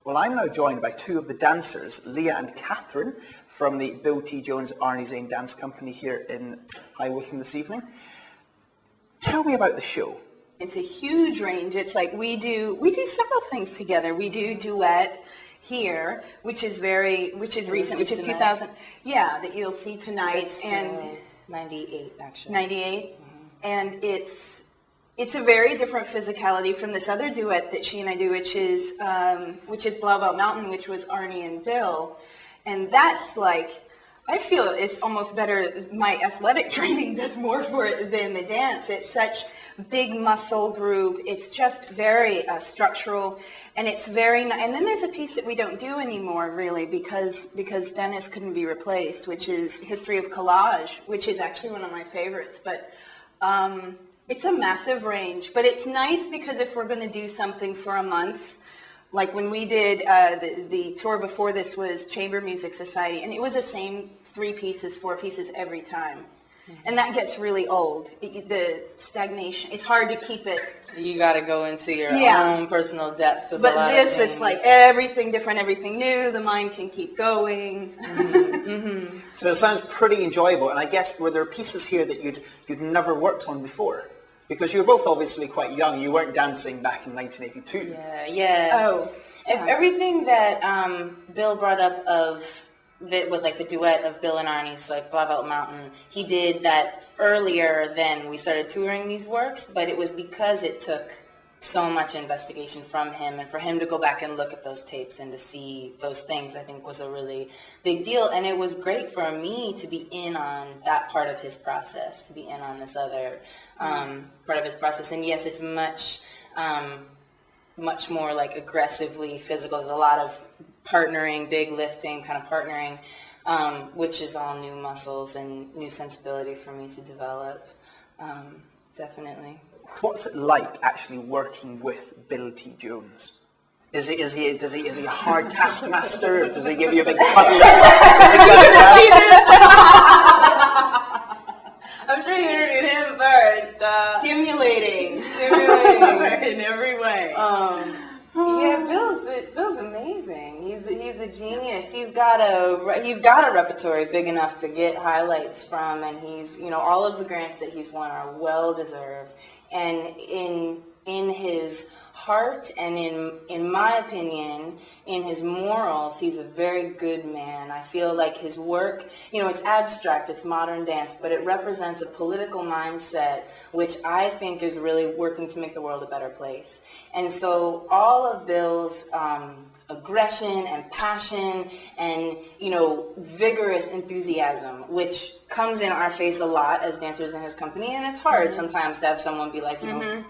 Well, I'm now joined by two of the dancers, Leah and Catherine, from the Bill T. Jones Arnie Zane Dance Company here in High Wycombe this evening. Tell me about the show. It's a huge range. It's like we do several things together. We do duet here, which is recent, which is 2000. Yeah, that you'll see tonight. It's, and 98 actually. 98, and it's a very different physicality from this other duet that she and I do, which is Blauvelt Mountain, which was Arnie and Bill, and that's like, I feel it's almost better. My athletic training does more for it than the dance. It's such big muscle group. It's just very structural, and it's very. And then there's a piece that we don't do anymore, really, because Dennis couldn't be replaced, which is History of Collage, which is actually one of my favorites. But it's a massive range. But it's nice because if we're going to do something for a month, like when we did the tour before this was Chamber Music Society, and it was the same 3 pieces, 4 pieces every time. Mm-hmm. And that gets really old. The stagnation, it's hard to keep it. You got to go into your own personal depth. But this, it's like everything different, everything new. The mind can keep going. Mm-hmm. Mm-hmm. So it sounds pretty enjoyable. And I guess, were there pieces here that you'd never worked on before? Because you were both obviously quite young. You weren't dancing back in 1982. Yeah. Oh. Everything that Bill brought up with like the duet of Bill and Arnie's, like Blauvelt Mountain, he did that earlier than we started touring these works, but it was because it took so much investigation from him, and for him to go back and look at those tapes and to see those things, I think was a really big deal. And it was great for me to be in on that part of his process, to be in on this other part of his process. And yes, it's much more like aggressively physical. There's a lot of partnering, big lifting kind of partnering, which is all new muscles and new sensibility for me to develop, definitely. What's it like actually working with Bill T. Jones? Is he a hard taskmaster, or does he give you a big cuddle? I'm sure you interviewed him first. Stimulating in every way. Yeah, Bill's amazing. He's a genius. He's got a repertoire big enough to get highlights from, and he's, all of the grants that he's won are well deserved. And in his heart and in my opinion, in his morals, he's a very good man. I feel like his work, it's abstract, it's modern dance, but it represents a political mindset which I think is really working to make the world a better place. And so all of Bill's aggression and passion and, vigorous enthusiasm, which comes in our face a lot as dancers in his company, and it's hard sometimes to have someone be like,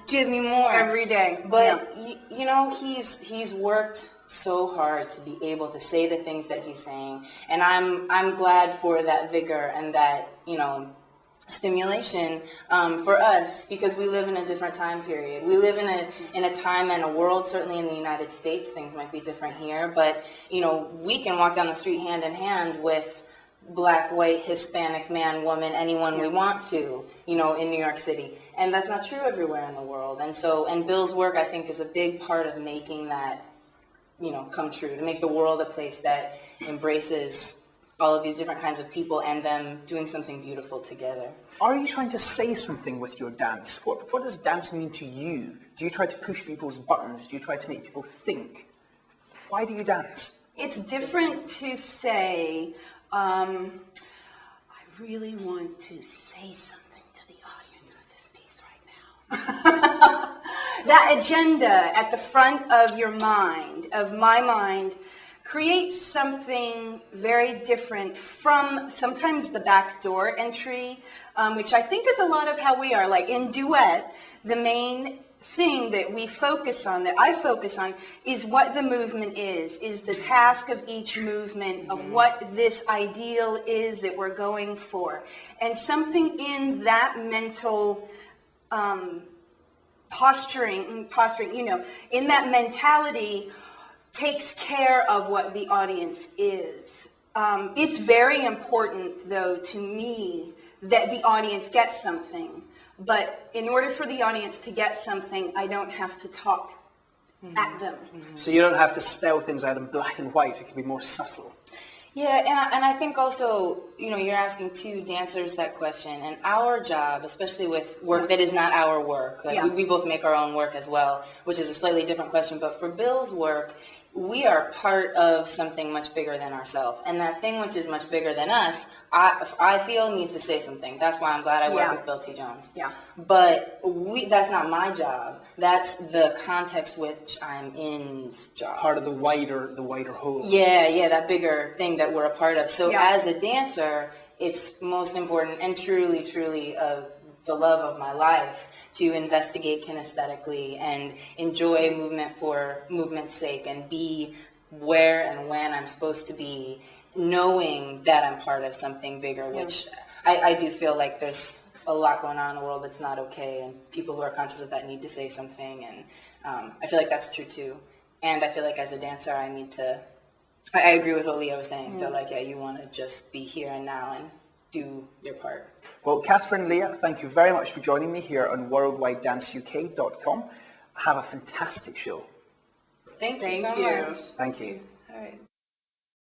give me more every day. But he's worked so hard to be able to say the things that he's saying, and I'm glad for that vigor and that stimulation for us, because we live in a different time period. We live in a time and a world, certainly in the United States, things might be different here, but we can walk down the street hand in hand with black, white, Hispanic, man, woman, anyone we want to, in New York City. And that's not true everywhere in the world. And Bill's work, I think, is a big part of making that, come true, to make the world a place that embraces all of these different kinds of people and them doing something beautiful together. Are you trying to say something with your dance? What does dance mean to you? Do you try to push people's buttons? Do you try to make people think? Why do you dance? It's different to say, I really want to say something to the audience with this piece right now. That agenda at the front of your mind, of my mind, creates something very different from sometimes the backdoor entry, which I think is a lot of how we are. Like in duet, the main thing that we focus on, that I focus on, is what the movement is the task of each movement, of what this ideal is that we're going for. And something in that mental posturing, in that mentality takes care of what the audience is. It's very important, though, to me, that the audience gets something. But in order for the audience to get something, I don't have to talk at them. So you don't have to spell things out in black and white. It can be more subtle. Yeah, and I think also, you're asking two dancers that question, and our job, especially with work that is not our work, like we both make our own work as well, which is a slightly different question, but for Bill's work, we are part of something much bigger than ourselves, and that thing which is much bigger than us, I feel needs to say something. That's why I'm glad I work with Bill T. Jones. Yeah. But that's not my job. That's the context which I'm in's job. Part of the wider whole. Yeah, that bigger thing that we're a part of. So as a dancer, it's most important and truly the love of my life to investigate kinesthetically and enjoy movement for movement's sake and be where and when I'm supposed to be, knowing that I'm part of something bigger, which I do feel like there's a lot going on in the world that's not okay, and people who are conscious of that need to say something, and I feel like that's true too. And I feel like as a dancer, I agree with what Leah was saying. Feel like, you want to just be here and now and do your part. Well, Catherine, Leah, thank you very much for joining me here on worldwidedanceuk.com. Have a fantastic show. Thank you so much. Thank you. All right.